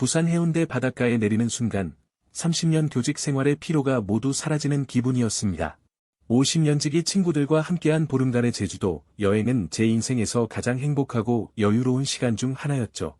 부산 해운대 바닷가에 내리는 순간 30년 교직 생활의 피로가 모두 사라지는 기분이었습니다. 50년지기 친구들과 함께한 보름간의 제주도 여행은 제 인생에서 가장 행복하고 여유로운 시간 중 하나였죠.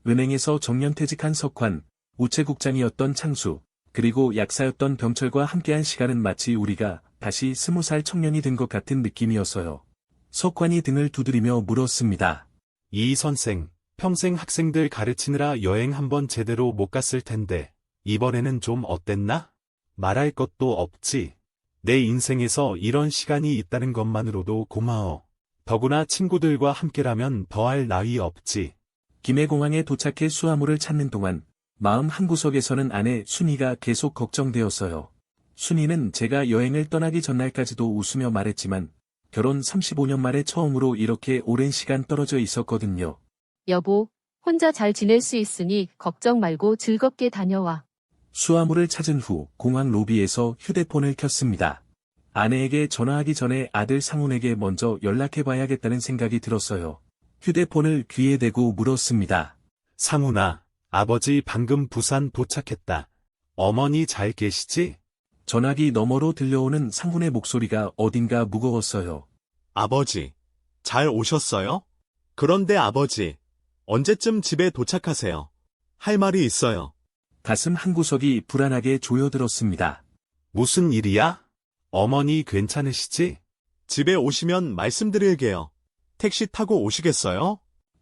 은행에서 정년퇴직한 석환, 우체국장이었던 창수, 그리고 약사였던 병철과 함께한 시간은 마치 우리가 다시 20살 청년이 된 것 같은 느낌이었어요. 석환이 등을 두드리며 물었습니다. 이 선생, 평생 학생들 가르치느라 여행 한번 제대로 못 갔을 텐데 이번에는 좀 어땠나? 말할 것도 없지. 내 인생에서 이런 시간이 있다는 것만으로도 고마워. 더구나 친구들과 함께라면 더할 나위 없지. 김해공항에 도착해 수화물을 찾는 동안 마음 한구석에서는 아내 순이가 계속 걱정되었어요. 순이는 제가 여행을 떠나기 전날까지도 웃으며 말했지만 결혼 35년 만에 처음으로 이렇게 오랜 시간 떨어져 있었거든요. 여보, 혼자 잘 지낼 수 있으니 걱정 말고 즐겁게 다녀와. 수화물을 찾은 후 공항 로비에서 휴대폰을 켰습니다. 아내에게 전화하기 전에 아들 상훈에게 먼저 연락해봐야겠다는 생각이 들었어요. 휴대폰을 귀에 대고 물었습니다. 상훈아, 아버지 방금 부산 도착했다. 어머니 잘 계시지? 전화기 너머로 들려오는 상훈의 목소리가 어딘가 무거웠어요. 아버지, 잘 오셨어요? 그런데 아버지, 언제쯤 집에 도착하세요? 할 말이 있어요. 가슴 한구석이 불안하게 조여들었습니다. 무슨 일이야? 어머니 괜찮으시지? 집에 오시면 말씀드릴게요. 택시 타고 오시겠어요?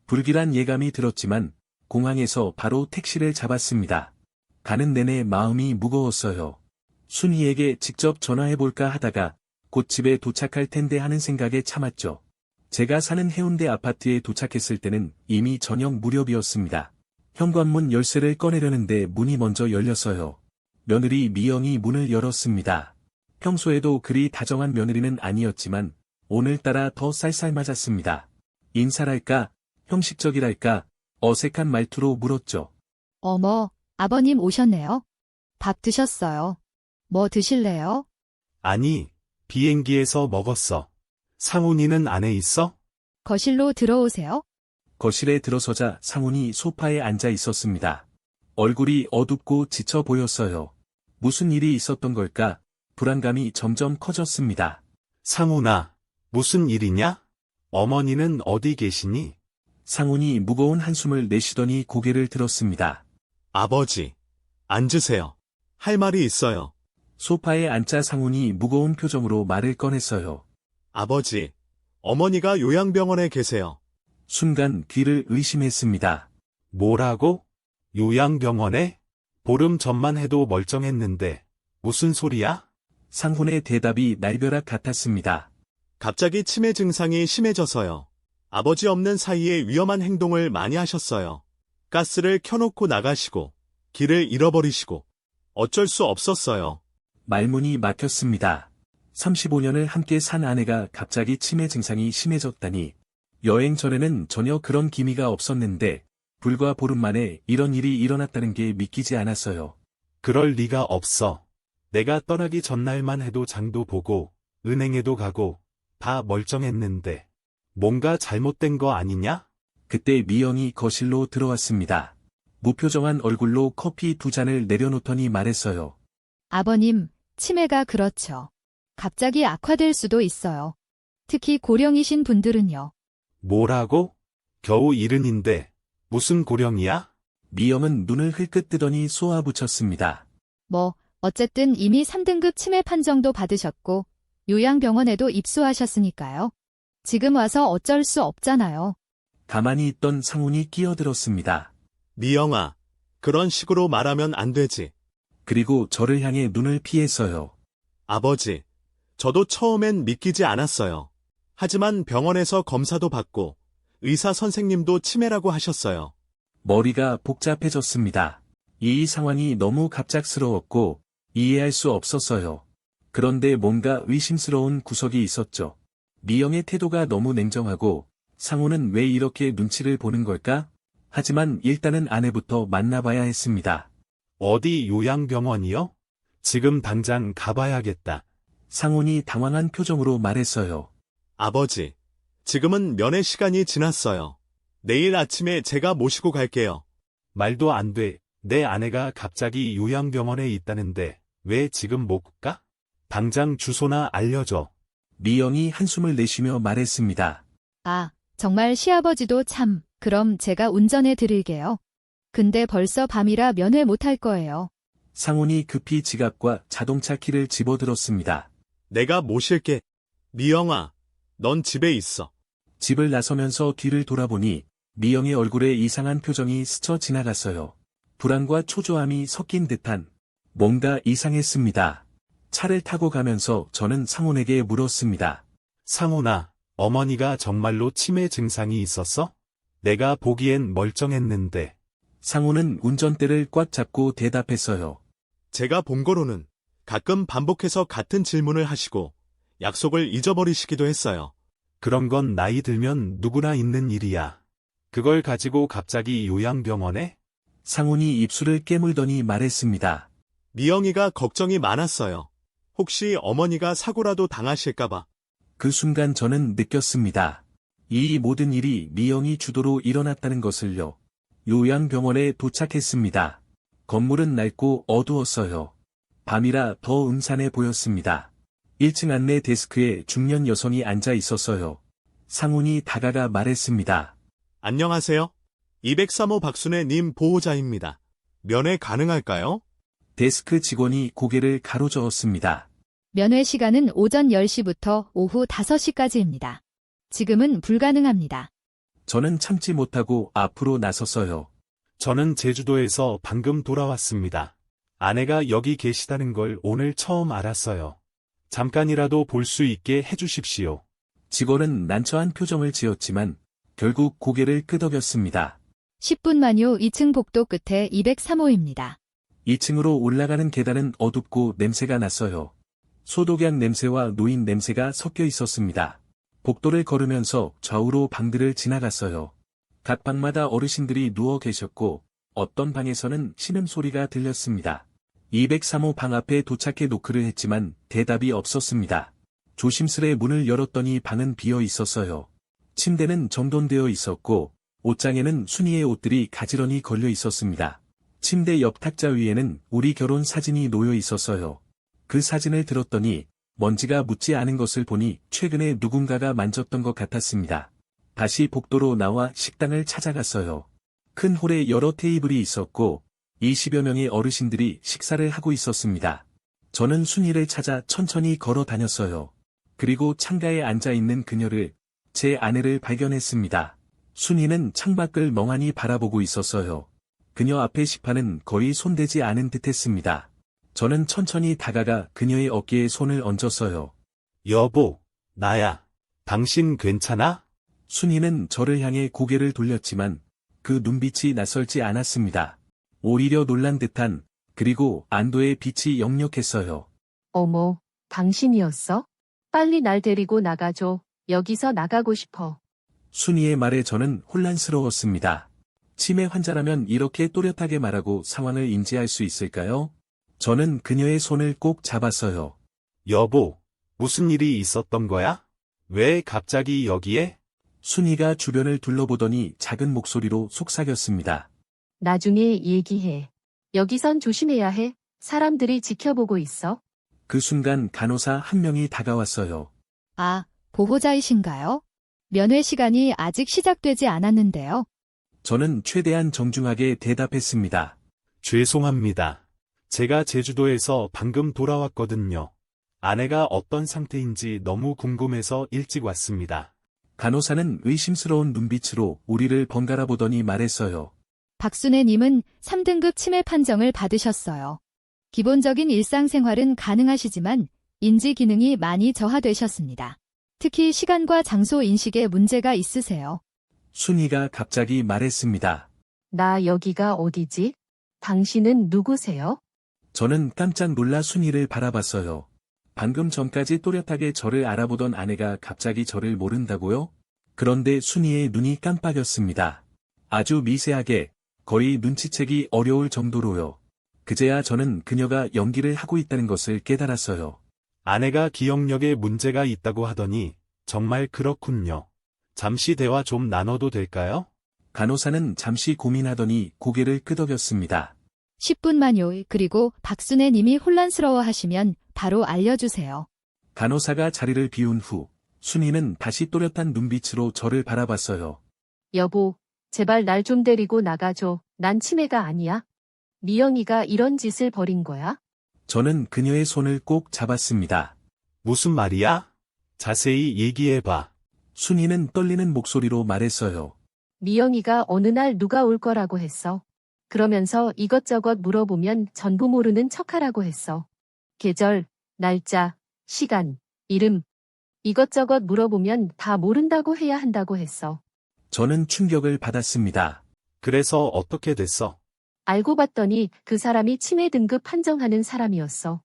불길한 예감이 들었지만 공항에서 바로 택시를 잡았습니다. 가는 내내 마음이 무거웠어요. 순이에게 직접 전화해볼까 하다가 곧 집에 도착할 텐데 하는 생각에 참았죠. 제가 사는 해운대 아파트에 도착했을 때는 이미 저녁 무렵이었습니다. 현관문 열쇠를 꺼내려는데 문이 먼저 열렸어요. 며느리 미영이 문을 열었습니다. 평소에도 그리 다정한 며느리는 아니었지만 오늘따라 더 쌀쌀맞았습니다. 인사랄까, 형식적이랄까, 어색한 말투로 물었죠. 어머, 아버님 오셨네요. 밥 드셨어요? 뭐 드실래요? 아니, 비행기에서 먹었어. 상훈이는 안에 있어? 거실로 들어오세요. 거실에 들어서자 상훈이 소파에 앉아 있었습니다. 얼굴이 어둡고 지쳐 보였어요. 무슨 일이 있었던 걸까? 불안감이 점점 커졌습니다. 상훈아, 무슨 일이냐? 어머니는 어디 계시니? 상훈이 무거운 한숨을 내쉬더니 고개를 들었습니다. 아버지, 앉으세요. 할 말이 있어요. 소파에 앉자 상훈이 무거운 표정으로 말을 꺼냈어요. 아버지, 어머니가 요양병원에 계세요. 순간 귀를 의심했습니다. 뭐라고? 요양병원에? 보름 전만 해도 멀쩡했는데 무슨 소리야? 상훈의 대답이 날벼락 같았습니다. 갑자기 치매 증상이 심해져서요. 아버지 없는 사이에 위험한 행동을 많이 하셨어요. 가스를 켜놓고 나가시고 길을 잃어버리시고 어쩔 수 없었어요. 말문이 막혔습니다. 35년을 함께 산 아내가 갑자기 치매 증상이 심해졌다니. 여행 전에는 전혀 그런 기미가 없었는데 불과 보름 만에 이런 일이 일어났다는 게 믿기지 않았어요. 그럴 리가 없어. 내가 떠나기 전날만 해도 장도 보고 은행에도 가고 다 멀쩡했는데 뭔가 잘못된 거 아니냐? 그때 미영이 거실로 들어왔습니다. 무표정한 얼굴로 커피 2잔을 내려놓더니 말했어요. 아버님, 치매가 그렇죠. 갑자기 악화될 수도 있어요. 특히 고령이신 분들은요. 뭐라고? 겨우 70인데 무슨 고령이야? 미영은 눈을 흘끗 뜨더니 쏘아붙였습니다. 뭐, 어쨌든 이미 3등급 치매 판정도 받으셨고 요양병원에도 입소하셨으니까요. 지금 와서 어쩔 수 없잖아요. 가만히 있던 상훈이 끼어들었습니다. 미영아, 그런 식으로 말하면 안 되지. 그리고 저를 향해 눈을 피했어요. 아버지, 저도 처음엔 믿기지 않았어요. 하지만 병원에서 검사도 받고 의사 선생님도 치매라고 하셨어요. 머리가 복잡해졌습니다. 이 상황이 너무 갑작스러웠고 이해할 수 없었어요. 그런데 뭔가 의심스러운 구석이 있었죠. 미영의 태도가 너무 냉정하고 상훈은 왜 이렇게 눈치를 보는 걸까? 하지만 일단은 아내부터 만나봐야 했습니다. 어디 요양병원이요? 지금 당장 가봐야겠다. 상훈이 당황한 표정으로 말했어요. 아버지, 지금은 면회 시간이 지났어요. 내일 아침에 제가 모시고 갈게요. 말도 안 돼. 내 아내가 갑자기 요양병원에 있다는데 왜 지금 못 가? 당장 주소나 알려줘. 미영이 한숨을 내쉬며 말했습니다. 아, 정말 시아버지도 참, 그럼 제가 운전해 드릴게요. 근데 벌써 밤이라 면회 못할 거예요. 상훈이 급히 지갑과 자동차 키를 집어들었습니다. 내가 모실게. 미영아, 넌 집에 있어. 집을 나서면서 뒤를 돌아보니 미영의 얼굴에 이상한 표정이 스쳐 지나갔어요. 불안과 초조함이 섞인 듯한 뭔가 이상했습니다. 차를 타고 가면서 저는 상훈에게 물었습니다. 상훈아, 어머니가 정말로 치매 증상이 있었어? 내가 보기엔 멀쩡했는데. 상훈은 운전대를 꽉 잡고 대답했어요. 제가 본 거로는 가끔 반복해서 같은 질문을 하시고 약속을 잊어버리시기도 했어요. 그런 건 나이 들면 누구나 있는 일이야. 그걸 가지고 갑자기 요양병원에? 상훈이 입술을 깨물더니 말했습니다. 미영이가 걱정이 많았어요. 혹시 어머니가 사고라도 당하실까봐. 그 순간 저는 느꼈습니다. 이 모든 일이 미영이 주도로 일어났다는 것을요. 요양병원에 도착했습니다. 건물은 낡고 어두웠어요. 밤이라 더 음산해 보였습니다. 1층 안내 데스크에 중년 여성이 앉아 있었어요. 상훈이 다가가 말했습니다. 안녕하세요. 203호 박순애 님 보호자입니다. 면회 가능할까요? 데스크 직원이 고개를 가로저었습니다. 면회 시간은 오전 10시부터 오후 5시까지입니다. 지금은 불가능합니다. 저는 참지 못하고 앞으로 나섰어요. 저는 제주도에서 방금 돌아왔습니다. 아내가 여기 계시다는 걸 오늘 처음 알았어요. 잠깐이라도 볼 수 있게 해주십시오. 직원은 난처한 표정을 지었지만 결국 고개를 끄덕였습니다. 10분만요. 2층 복도 끝에 203호입니다. 2층으로 올라가는 계단은 어둡고 냄새가 났어요. 소독약 냄새와 노인 냄새가 섞여 있었습니다. 복도를 걸으면서 좌우로 방들을 지나갔어요. 각 방마다 어르신들이 누워 계셨고 어떤 방에서는 신음소리가 들렸습니다. 203호 방 앞에 도착해 노크를 했지만 대답이 없었습니다. 조심스레 문을 열었더니 방은 비어 있었어요. 침대는 정돈되어 있었고 옷장에는 순이의 옷들이 가지런히 걸려 있었습니다. 침대 옆 탁자 위에는 우리 결혼 사진이 놓여 있었어요. 그 사진을 들었더니 먼지가 묻지 않은 것을 보니 최근에 누군가가 만졌던 것 같았습니다. 다시 복도로 나와 식당을 찾아갔어요. 큰 홀에 여러 테이블이 있었고 20여 명의 어르신들이 식사를 하고 있었습니다. 저는 순이를 찾아 천천히 걸어 다녔어요. 그리고 창가에 앉아있는 그녀를, 제 아내를 발견했습니다. 순이는 창밖을 멍하니 바라보고 있었어요. 그녀 앞의 식판은 거의 손대지 않은 듯했습니다. 저는 천천히 다가가 그녀의 어깨에 손을 얹었어요. 여보, 나야. 당신 괜찮아? 순이는 저를 향해 고개를 돌렸지만 그 눈빛이 낯설지 않았습니다. 오히려 놀란 듯한, 그리고 안도의 빛이 역력했어요. 어머, 당신이었어? 빨리 날 데리고 나가줘. 여기서 나가고 싶어. 순이의 말에 저는 혼란스러웠습니다. 치매 환자라면 이렇게 또렷하게 말하고 상황을 인지할 수 있을까요? 저는 그녀의 손을 꼭 잡았어요. 여보, 무슨 일이 있었던 거야? 왜 갑자기 여기에? 순이가 주변을 둘러보더니 작은 목소리로 속삭였습니다. 나중에 얘기해. 여기선 조심해야 해. 사람들이 지켜보고 있어. 그 순간 간호사 한 명이 다가왔어요. 아, 보호자이신가요? 면회 시간이 아직 시작되지 않았는데요. 저는 최대한 정중하게 대답했습니다. 죄송합니다. 제가 제주도에서 방금 돌아왔거든요. 아내가 어떤 상태인지 너무 궁금해서 일찍 왔습니다. 간호사는 의심스러운 눈빛으로 우리를 번갈아 보더니 말했어요. 박순애님은 3등급 치매 판정을 받으셨어요. 기본적인 일상생활은 가능하시지만 인지 기능이 많이 저하되셨습니다. 특히 시간과 장소 인식에 문제가 있으세요. 순이가 갑자기 말했습니다. 나 여기가 어디지? 당신은 누구세요? 저는 깜짝 놀라 순이를 바라봤어요. 방금 전까지 또렷하게 저를 알아보던 아내가 갑자기 저를 모른다고요? 그런데 순이의 눈이 깜빡였습니다. 아주 미세하게, 거의 눈치채기 어려울 정도로요. 그제야 저는 그녀가 연기를 하고 있다는 것을 깨달았어요. 아내가 기억력에 문제가 있다고 하더니 정말 그렇군요. 잠시 대화 좀 나눠도 될까요? 간호사는 잠시 고민하더니 고개를 끄덕였습니다. 10분만요. 그리고 박순애 님이 혼란스러워 하시면 바로 알려주세요. 간호사가 자리를 비운 후 순이는 다시 또렷한 눈빛으로 저를 바라봤어요. 여보, 제발 날 좀 데리고 나가줘. 난 치매가 아니야. 미영이가 이런 짓을 벌인 거야? 저는 그녀의 손을 꼭 잡았습니다. 무슨 말이야? 자세히 얘기해봐. 순이는 떨리는 목소리로 말했어요. 미영이가 어느 날 누가 올 거라고 했어. 그러면서 이것저것 물어보면 전부 모르는 척하라고 했어. 계절, 날짜, 시간, 이름. 이것저것 물어보면 다 모른다고 해야 한다고 했어. 저는 충격을 받았습니다. 그래서 어떻게 됐어? 알고 봤더니 그 사람이 치매 등급 판정하는 사람이었어.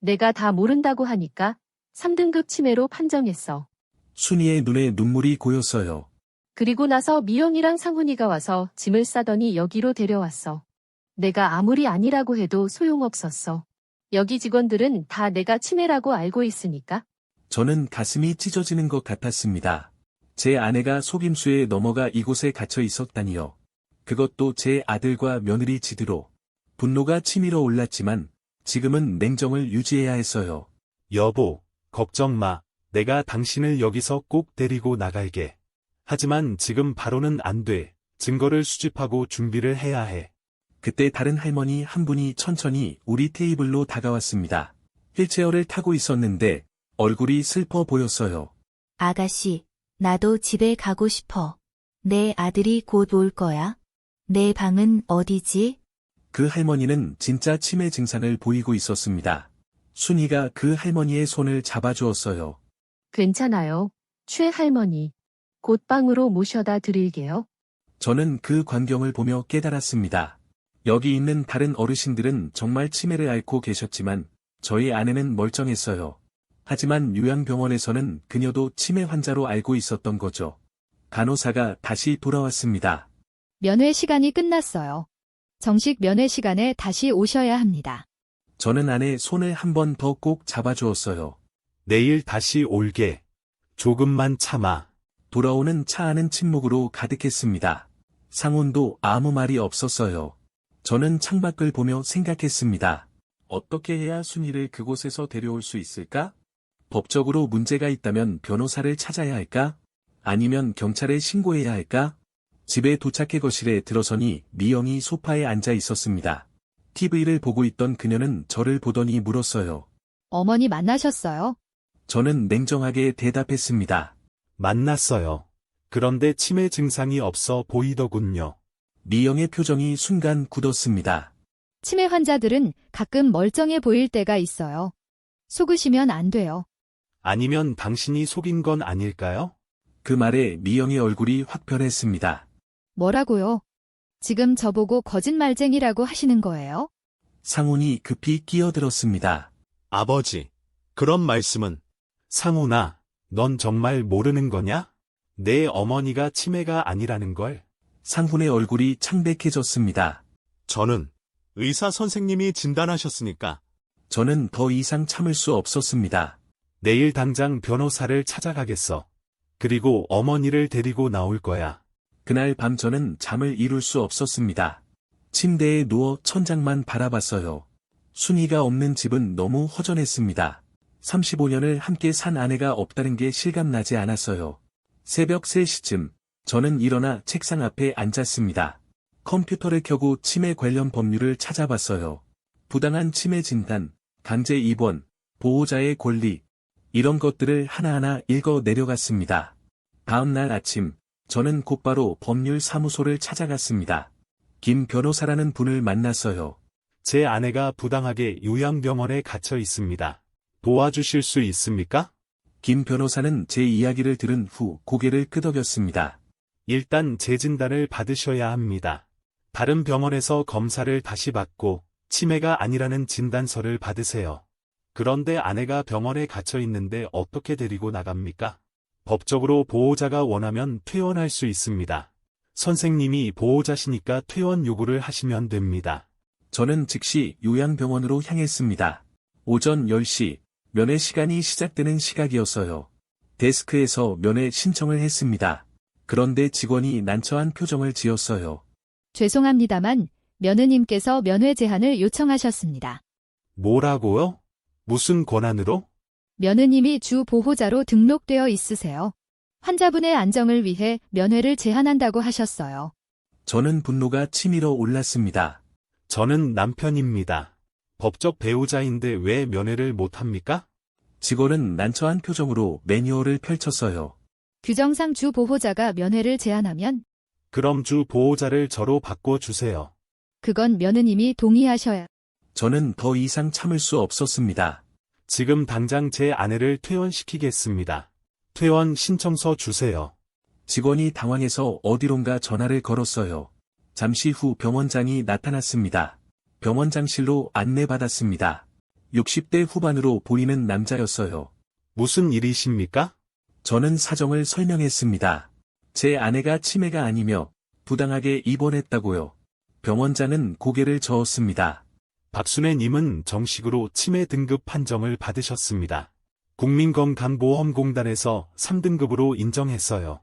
내가 다 모른다고 하니까 3등급 치매로 판정했어. 순이의 눈에 눈물이 고였어요. 그리고 나서 미영이랑 상훈이가 와서 짐을 싸더니 여기로 데려왔어. 내가 아무리 아니라고 해도 소용없었어. 여기 직원들은 다 내가 치매라고 알고 있으니까. 저는 가슴이 찢어지는 것 같았습니다. 제 아내가 속임수에 넘어가 이곳에 갇혀 있었다니요. 그것도 제 아들과 며느리 지드로. 분노가 치밀어 올랐지만 지금은 냉정을 유지해야 했어요. 여보, 걱정 마. 내가 당신을 여기서 꼭 데리고 나갈게. 하지만 지금 바로는 안 돼. 증거를 수집하고 준비를 해야 해. 그때 다른 할머니 한 분이 천천히 우리 테이블로 다가왔습니다. 휠체어를 타고 있었는데 얼굴이 슬퍼 보였어요. 아가씨, 나도 집에 가고 싶어. 내 아들이 곧 올 거야. 내 방은 어디지? 그 할머니는 진짜 치매 증상을 보이고 있었습니다. 순이가 그 할머니의 손을 잡아주었어요. 괜찮아요. 최 할머니. 곧 방으로 모셔다 드릴게요. 저는 그 광경을 보며 깨달았습니다. 여기 있는 다른 어르신들은 정말 치매를 앓고 계셨지만 저희 아내는 멀쩡했어요. 하지만 요양병원에서는 그녀도 치매 환자로 알고 있었던 거죠. 간호사가 다시 돌아왔습니다. 면회 시간이 끝났어요. 정식 면회 시간에 다시 오셔야 합니다. 저는 아내 손을 한 번 더 꼭 잡아주었어요. 내일 다시 올게. 조금만 참아. 돌아오는 차 안은 침묵으로 가득했습니다. 상훈도 아무 말이 없었어요. 저는 창밖을 보며 생각했습니다. 어떻게 해야 순이를 그곳에서 데려올 수 있을까? 법적으로 문제가 있다면 변호사를 찾아야 할까? 아니면 경찰에 신고해야 할까? 집에 도착해 거실에 들어서니 미영이 소파에 앉아 있었습니다. TV를 보고 있던 그녀는 저를 보더니 물었어요. 어머니 만나셨어요? 저는 냉정하게 대답했습니다. 만났어요. 그런데 치매 증상이 없어 보이더군요. 미영의 표정이 순간 굳었습니다. 치매 환자들은 가끔 멀쩡해 보일 때가 있어요. 속으시면 안 돼요. 아니면 당신이 속인 건 아닐까요? 그 말에 미영의 얼굴이 확 변했습니다. 뭐라고요? 지금 저보고 거짓말쟁이라고 하시는 거예요? 상훈이 급히 끼어들었습니다. 아버지, 그런 말씀은 상훈아, 넌 정말 모르는 거냐? 내 어머니가 치매가 아니라는 걸. 상훈의 얼굴이 창백해졌습니다. 저는 의사 선생님이 진단하셨으니까 저는 더 이상 참을 수 없었습니다. 내일 당장 변호사를 찾아가겠어. 그리고 어머니를 데리고 나올 거야. 그날 밤 저는 잠을 이룰 수 없었습니다. 침대에 누워 천장만 바라봤어요. 순이가 없는 집은 너무 허전했습니다. 35년을 함께 산 아내가 없다는 게 실감나지 않았어요. 새벽 3시쯤 저는 일어나 책상 앞에 앉았습니다. 컴퓨터를 켜고 치매 관련 법률을 찾아봤어요. 부당한 치매 진단, 강제 입원, 보호자의 권리, 이런 것들을 하나하나 읽어 내려갔습니다. 다음 날 아침, 저는 곧바로 법률사무소를 찾아갔습니다. 김 변호사라는 분을 만났어요. 제 아내가 부당하게 요양병원에 갇혀 있습니다. 도와주실 수 있습니까? 김 변호사는 제 이야기를 들은 후 고개를 끄덕였습니다. 일단 재진단을 받으셔야 합니다. 다른 병원에서 검사를 다시 받고 치매가 아니라는 진단서를 받으세요. 그런데 아내가 병원에 갇혀 있는데 어떻게 데리고 나갑니까? 법적으로 보호자가 원하면 퇴원할 수 있습니다. 선생님이 보호자시니까 퇴원 요구를 하시면 됩니다. 저는 즉시 요양병원으로 향했습니다. 오전 10시, 면회 시간이 시작되는 시각이었어요. 데스크에서 면회 신청을 했습니다. 그런데 직원이 난처한 표정을 지었어요. 죄송합니다만 며느님께서 면회 제한을 요청하셨습니다. 뭐라고요? 무슨 권한으로? 며느님이 주 보호자로 등록되어 있으세요. 환자분의 안정을 위해 면회를 제한한다고 하셨어요. 저는 분노가 치밀어 올랐습니다. 저는 남편입니다. 법적 배우자인데 왜 면회를 못합니까? 직원은 난처한 표정으로 매뉴얼을 펼쳤어요. 규정상 주 보호자가 면회를 제한하면 그럼 주 보호자를 저로 바꿔주세요. 그건 며느님이 동의하셔야. 저는 더 이상 참을 수 없었습니다. 지금 당장 제 아내를 퇴원시키겠습니다. 퇴원 신청서 주세요. 직원이 당황해서 어디론가 전화를 걸었어요. 잠시 후 병원장이 나타났습니다. 병원장실로 안내받았습니다. 60대 후반으로 보이는 남자였어요. 무슨 일이십니까? 저는 사정을 설명했습니다. 제 아내가 치매가 아니며 부당하게 입원했다고요. 병원장은 고개를 저었습니다. 박순애님은 정식으로 치매 등급 판정을 받으셨습니다. 국민건강보험공단에서 3등급으로 인정했어요.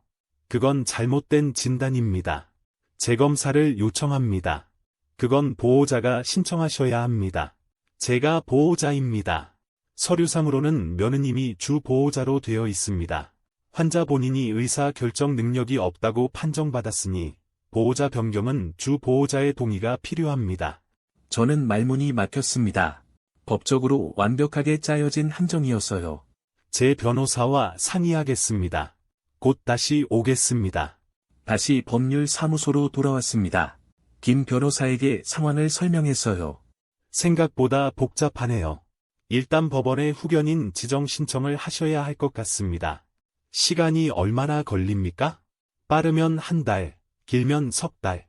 그건 잘못된 진단입니다. 재검사를 요청합니다. 그건 보호자가 신청하셔야 합니다. 제가 보호자입니다. 서류상으로는 며느님이 주 보호자로 되어 있습니다. 환자 본인이 의사 결정 능력이 없다고 판정받았으니 보호자 변경은 주 보호자의 동의가 필요합니다. 저는 말문이 막혔습니다. 법적으로 완벽하게 짜여진 함정이었어요. 제 변호사와 상의하겠습니다. 곧 다시 오겠습니다. 다시 법률사무소로 돌아왔습니다. 김 변호사에게 상황을 설명했어요. 생각보다 복잡하네요. 일단 법원에 후견인 지정 신청을 하셔야 할 것 같습니다. 시간이 얼마나 걸립니까? 빠르면 한 달, 길면 석 달.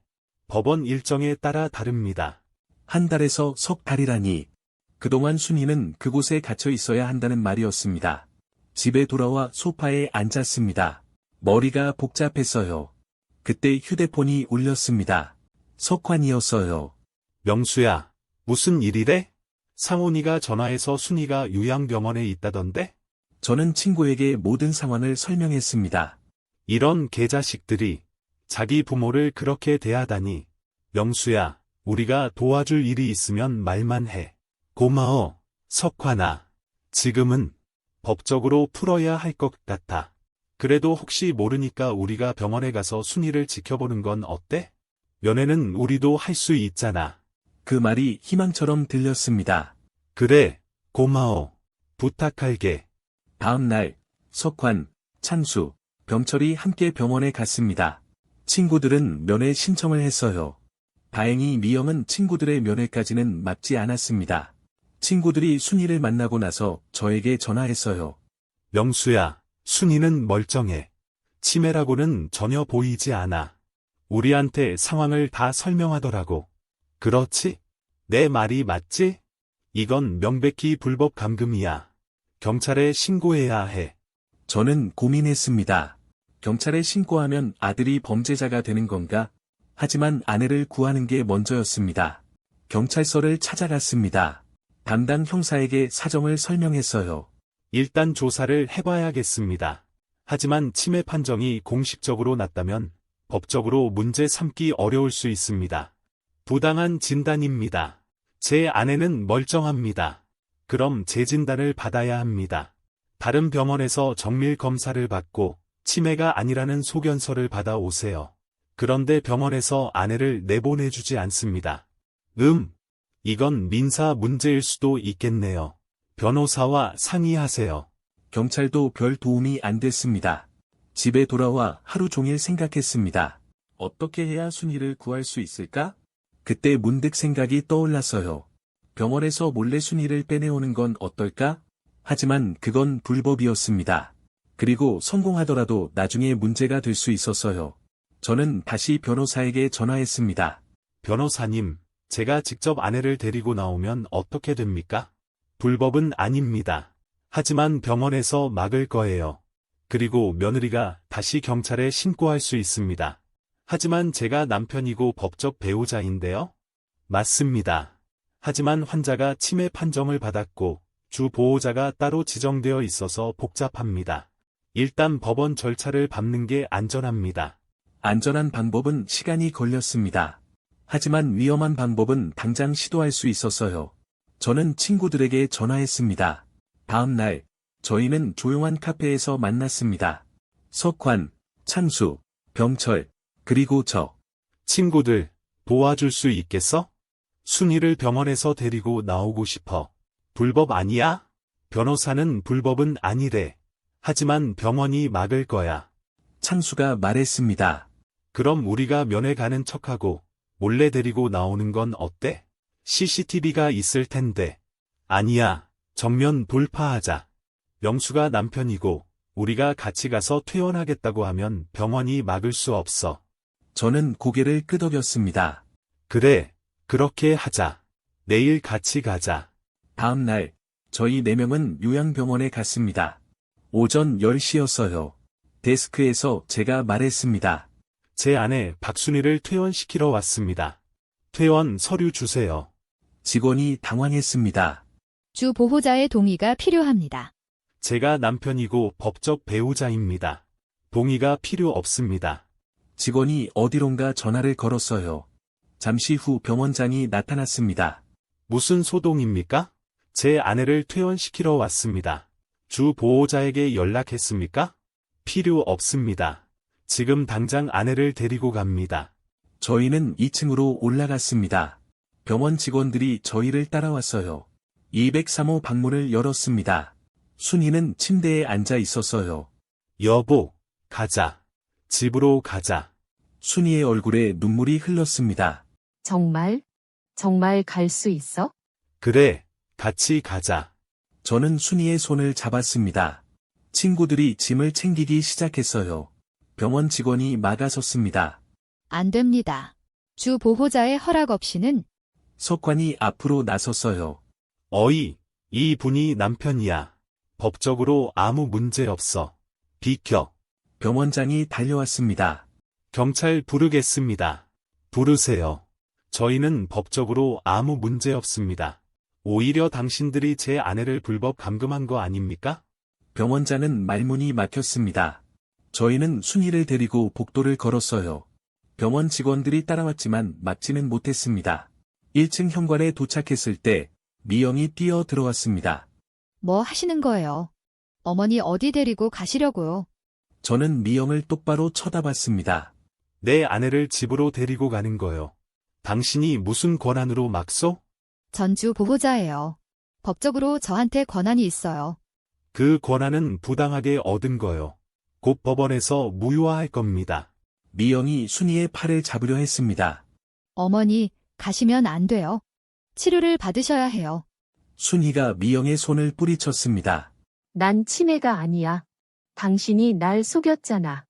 법원 일정에 따라 다릅니다. 한 달에서 석 달이라니. 그동안 순이는 그곳에 갇혀 있어야 한다는 말이었습니다. 집에 돌아와 소파에 앉았습니다. 머리가 복잡했어요. 그때 휴대폰이 울렸습니다. 석환이었어요. 명수야, 무슨 일이래? 상훈이가 전화해서 순이가 요양병원에 있다던데? 저는 친구에게 모든 상황을 설명했습니다. 이런 개자식들이 자기 부모를 그렇게 대하다니. 명수야, 우리가 도와줄 일이 있으면 말만 해. 고마워, 석환아. 지금은 법적으로 풀어야 할 것 같아. 그래도 혹시 모르니까 우리가 병원에 가서 순이를 지켜보는 건 어때? 면회는 우리도 할 수 있잖아. 그 말이 희망처럼 들렸습니다. 그래, 고마워. 부탁할게. 다음 날, 석환, 찬수, 병철이 함께 병원에 갔습니다. 친구들은 면회 신청을 했어요. 다행히 미영은 친구들의 면회까지는 막지 않았습니다. 친구들이 순이를 만나고 나서 저에게 전화했어요. 명수야, 순이는 멀쩡해. 치매라고는 전혀 보이지 않아. 우리한테 상황을 다 설명하더라고. 그렇지? 내 말이 맞지? 이건 명백히 불법 감금이야. 경찰에 신고해야 해. 저는 고민했습니다. 경찰에 신고하면 아들이 범죄자가 되는 건가? 하지만 아내를 구하는 게 먼저였습니다. 경찰서를 찾아갔습니다. 담당 형사에게 사정을 설명했어요. 일단 조사를 해봐야겠습니다. 하지만 치매 판정이 공식적으로 났다면 법적으로 문제 삼기 어려울 수 있습니다. 부당한 진단입니다. 제 아내는 멀쩡합니다. 그럼 재진단을 받아야 합니다. 다른 병원에서 정밀 검사를 받고 치매가 아니라는 소견서를 받아오세요. 그런데 병원에서 아내를 내보내주지 않습니다. 이건 민사 문제일 수도 있겠네요. 변호사와 상의하세요. 경찰도 별 도움이 안 됐습니다. 집에 돌아와 하루 종일 생각했습니다. 어떻게 해야 순이를 구할 수 있을까? 그때 문득 생각이 떠올랐어요. 병원에서 몰래 순이를 빼내오는 건 어떨까? 하지만 그건 불법이었습니다. 그리고 성공하더라도 나중에 문제가 될 수 있었어요. 저는 다시 변호사에게 전화했습니다. 변호사님, 제가 직접 아내를 데리고 나오면 어떻게 됩니까? 불법은 아닙니다. 하지만 병원에서 막을 거예요. 그리고 며느리가 다시 경찰에 신고할 수 있습니다. 하지만 제가 남편이고 법적 배우자인데요? 맞습니다. 하지만 환자가 치매 판정을 받았고 주 보호자가 따로 지정되어 있어서 복잡합니다. 일단 법원 절차를 밟는 게 안전합니다. 안전한 방법은 시간이 걸렸습니다. 하지만 위험한 방법은 당장 시도할 수 있었어요. 저는 친구들에게 전화했습니다. 다음 날, 저희는 조용한 카페에서 만났습니다. 석환, 창수, 병철, 그리고 저. 친구들, 도와줄 수 있겠어? 순이를 병원에서 데리고 나오고 싶어. 불법 아니야? 변호사는 불법은 아니래. 하지만 병원이 막을 거야. 창수가 말했습니다. 그럼 우리가 면회 가는 척하고 몰래 데리고 나오는 건 어때? CCTV가 있을 텐데. 아니야, 정면 돌파하자. 명수가 남편이고 우리가 같이 가서 퇴원하겠다고 하면 병원이 막을 수 없어. 저는 고개를 끄덕였습니다. 그래, 그렇게 하자. 내일 같이 가자. 다음 날, 저희 4명은 요양병원에 갔습니다. 오전 10시였어요. 데스크에서 제가 말했습니다. 제 아내 박순희를 퇴원시키러 왔습니다. 퇴원 서류 주세요. 직원이 당황했습니다. 주 보호자의 동의가 필요합니다. 제가 남편이고 법적 배우자입니다. 동의가 필요 없습니다. 직원이 어디론가 전화를 걸었어요. 잠시 후 병원장이 나타났습니다. 무슨 소동입니까? 제 아내를 퇴원시키러 왔습니다. 주 보호자에게 연락했습니까? 필요 없습니다. 지금 당장 아내를 데리고 갑니다. 저희는 2층으로 올라갔습니다. 병원 직원들이 저희를 따라왔어요. 203호 방문을 열었습니다. 순이는 침대에 앉아 있었어요. 여보, 가자. 집으로 가자. 순이의 얼굴에 눈물이 흘렀습니다. 정말? 정말 갈 수 있어? 그래, 같이 가자. 저는 순이의 손을 잡았습니다. 친구들이 짐을 챙기기 시작했어요. 병원 직원이 막아섰습니다. 안 됩니다. 주 보호자의 허락 없이는 석관이 앞으로 나섰어요. 어이, 이 분이 남편이야. 법적으로 아무 문제 없어. 비켜. 병원장이 달려왔습니다. 경찰 부르겠습니다. 부르세요. 저희는 법적으로 아무 문제 없습니다. 오히려 당신들이 제 아내를 불법 감금한 거 아닙니까? 병원장은 말문이 막혔습니다. 저희는 순이를 데리고 복도를 걸었어요. 병원 직원들이 따라왔지만 막지는 못했습니다. 1층 현관에 도착했을 때 미영이 뛰어 들어왔습니다. 뭐 하시는 거예요? 어머니 어디 데리고 가시려고요? 저는 미영을 똑바로 쳐다봤습니다. 내 아내를 집으로 데리고 가는 거요. 당신이 무슨 권한으로 막소? 전주 보호자예요. 법적으로 저한테 권한이 있어요. 그 권한은 부당하게 얻은 거요. 곧 법원에서 무효화할 겁니다. 미영이 순이의 팔을 잡으려 했습니다. 어머니, 가시면 안 돼요. 치료를 받으셔야 해요. 순이가 미영의 손을 뿌리쳤습니다. 난 치매가 아니야. 당신이 날 속였잖아.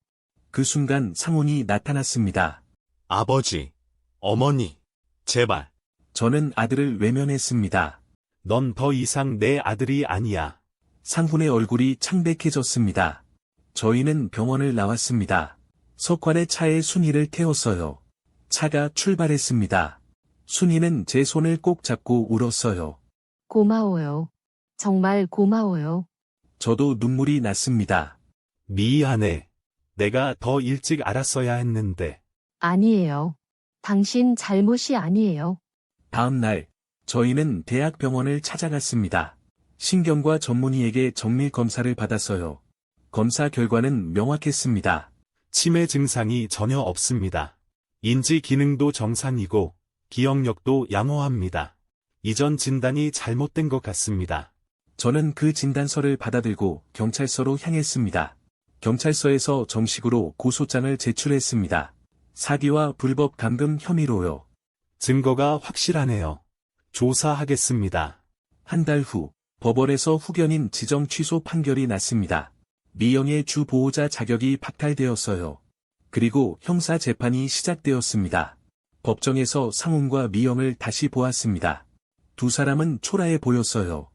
그 순간 상훈이 나타났습니다. 아버지, 어머니, 제발. 저는 아들을 외면했습니다. 넌 더 이상 내 아들이 아니야. 상훈의 얼굴이 창백해졌습니다. 저희는 병원을 나왔습니다. 석관의 차에 순이를 태웠어요. 차가 출발했습니다. 순이는 제 손을 꼭 잡고 울었어요. 고마워요. 정말 고마워요. 저도 눈물이 났습니다. 미안해. 내가 더 일찍 알았어야 했는데. 아니에요. 당신 잘못이 아니에요. 다음 날, 저희는 대학병원을 찾아갔습니다. 신경과 전문의에게 정밀 검사를 받았어요. 검사 결과는 명확했습니다. 치매 증상이 전혀 없습니다. 인지 기능도 정상이고 기억력도 양호합니다. 이전 진단이 잘못된 것 같습니다. 저는 그 진단서를 받아들고 경찰서로 향했습니다. 경찰서에서 정식으로 고소장을 제출했습니다. 사기와 불법 감금 혐의로요. 증거가 확실하네요. 조사하겠습니다. 한 달 후, 법원에서 후견인 지정 취소 판결이 났습니다. 미영의 주 보호자 자격이 박탈되었어요. 그리고 형사 재판이 시작되었습니다. 법정에서 상훈과 미영을 다시 보았습니다. 두 사람은 초라해 보였어요.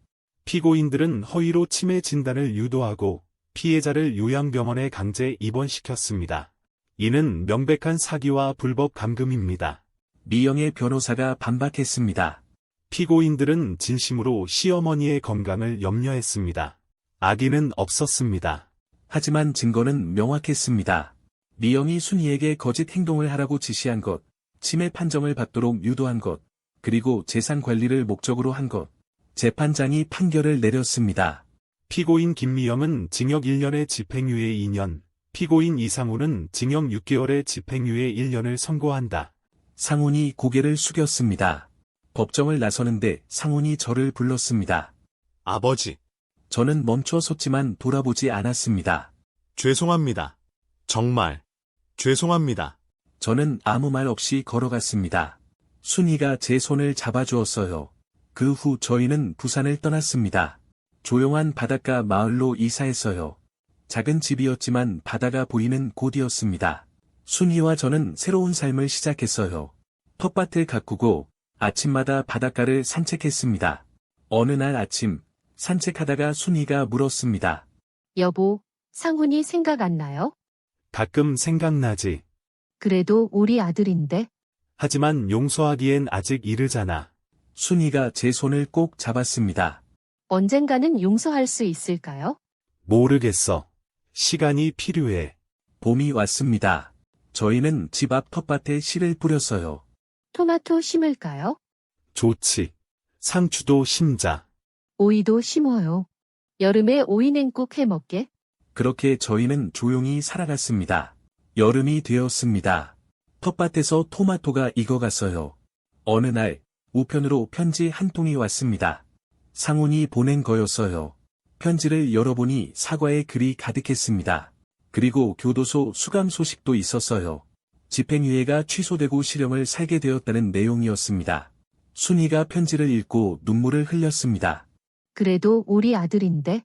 피고인들은 허위로 치매 진단을 유도하고 피해자를 요양병원에 강제 입원시켰습니다. 이는 명백한 사기와 불법 감금입니다. 미영의 변호사가 반박했습니다. 피고인들은 진심으로 시어머니의 건강을 염려했습니다. 악의는 없었습니다. 하지만 증거는 명확했습니다. 미영이 순이에게 거짓 행동을 하라고 지시한 것, 치매 판정을 받도록 유도한 것, 그리고 재산 관리를 목적으로 한 것. 재판장이 판결을 내렸습니다. 피고인 김미영은 징역 1년에 집행유예 2년, 피고인 이상훈은 징역 6개월에 집행유예 1년을 선고한다. 상훈이 고개를 숙였습니다. 법정을 나서는데 상훈이 저를 불렀습니다. 아버지, 저는 멈춰 섰지만 돌아보지 않았습니다. 죄송합니다. 정말, 죄송합니다. 저는 아무 말 없이 걸어갔습니다. 순이가 제 손을 잡아주었어요. 그 후 저희는 부산을 떠났습니다. 조용한 바닷가 마을로 이사했어요. 작은 집이었지만 바다가 보이는 곳이었습니다. 순이와 저는 새로운 삶을 시작했어요. 텃밭을 가꾸고 아침마다 바닷가를 산책했습니다. 어느 날 아침 산책하다가 순이가 물었습니다. 여보, 상훈이 생각 안 나요? 가끔 생각나지. 그래도 우리 아들인데. 하지만 용서하기엔 아직 이르잖아. 순이가 제 손을 꼭 잡았습니다. 언젠가는 용서할 수 있을까요? 모르겠어. 시간이 필요해. 봄이 왔습니다. 저희는 집 앞 텃밭에 씨를 뿌렸어요. 토마토 심을까요? 좋지. 상추도 심자. 오이도 심어요. 여름에 오이 냉국 해 먹게. 그렇게 저희는 조용히 살아갔습니다. 여름이 되었습니다. 텃밭에서 토마토가 익어갔어요. 어느 날 우편으로 편지 한 통이 왔습니다. 상훈이 보낸 거였어요. 편지를 열어보니 사과의 글이 가득했습니다. 그리고 교도소 수감 소식도 있었어요. 집행유예가 취소되고 실형을 살게 되었다는 내용이었습니다. 순이가 편지를 읽고 눈물을 흘렸습니다. 그래도 우리 아들인데.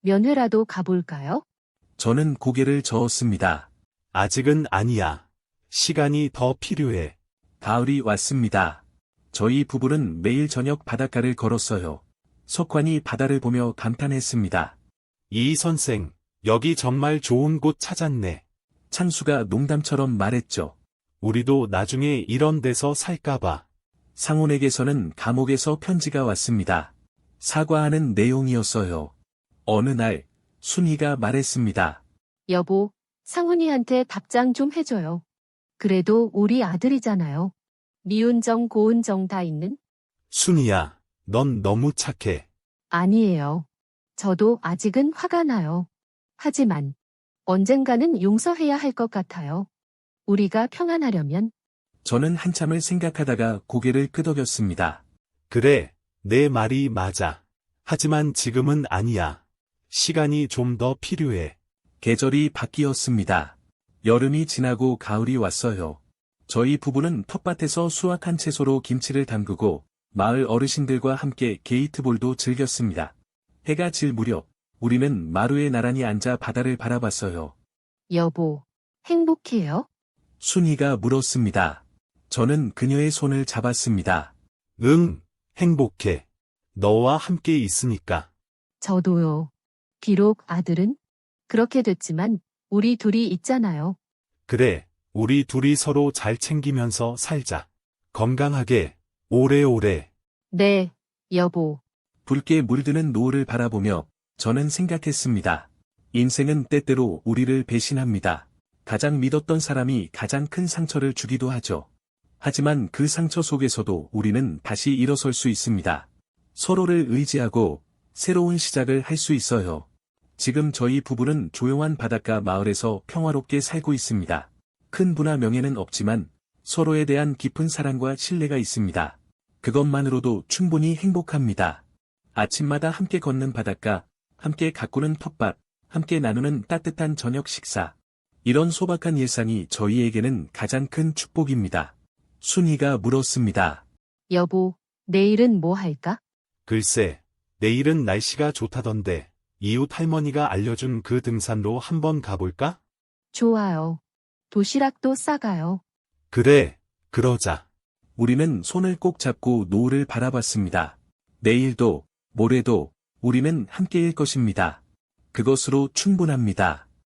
면회라도 가볼까요? 저는 고개를 저었습니다. 아직은 아니야. 시간이 더 필요해. 가을이 왔습니다. 저희 부부는 매일 저녁 바닷가를 걸었어요. 석환이 바다를 보며 감탄했습니다. 이 선생, 여기 정말 좋은 곳 찾았네. 창수가 농담처럼 말했죠. 우리도 나중에 이런 데서 살까봐. 상훈에게서는 감옥에서 편지가 왔습니다. 사과하는 내용이었어요. 어느 날 순이가 말했습니다. 여보, 상훈이한테 답장 좀 해줘요. 그래도 우리 아들이잖아요. 미운 정 고운 정 다 있는? 순이야, 넌 너무 착해. 아니에요. 저도 아직은 화가 나요. 하지만 언젠가는 용서해야 할 것 같아요. 우리가 평안하려면. 저는 한참을 생각하다가 고개를 끄덕였습니다. 그래, 내 말이 맞아. 하지만 지금은 아니야. 시간이 좀 더 필요해. 계절이 바뀌었습니다. 여름이 지나고 가을이 왔어요. 저희 부부는 텃밭에서 수확한 채소로 김치를 담그고 마을 어르신들과 함께 게이트볼도 즐겼습니다. 해가 질 무렵 우리는 마루에 나란히 앉아 바다를 바라봤어요. 여보, 행복해요? 순이가 물었습니다. 저는 그녀의 손을 잡았습니다. 응, 행복해. 너와 함께 있으니까. 저도요. 비록 아들은 그렇게 됐지만 우리 둘이 있잖아요. 그래, 우리 둘이 서로 잘 챙기면서 살자. 건강하게, 오래오래. 네, 여보. 붉게 물드는 노을을 바라보며 저는 생각했습니다. 인생은 때때로 우리를 배신합니다. 가장 믿었던 사람이 가장 큰 상처를 주기도 하죠. 하지만 그 상처 속에서도 우리는 다시 일어설 수 있습니다. 서로를 의지하고 새로운 시작을 할 수 있어요. 지금 저희 부부는 조용한 바닷가 마을에서 평화롭게 살고 있습니다. 큰 부나 명예는 없지만 서로에 대한 깊은 사랑과 신뢰가 있습니다. 그것만으로도 충분히 행복합니다. 아침마다 함께 걷는 바닷가, 함께 가꾸는 텃밭, 함께 나누는 따뜻한 저녁 식사. 이런 소박한 일상이 저희에게는 가장 큰 축복입니다. 순이가 물었습니다. 여보, 내일은 뭐 할까? 글쎄, 내일은 날씨가 좋다던데, 이웃 할머니가 알려준 그 등산로 한번 가볼까? 좋아요. 도시락도 싸가요. 그래, 그러자. 우리는 손을 꼭 잡고 노을을 바라봤습니다. 내일도, 모레도 우리는 함께일 것입니다. 그것으로 충분합니다.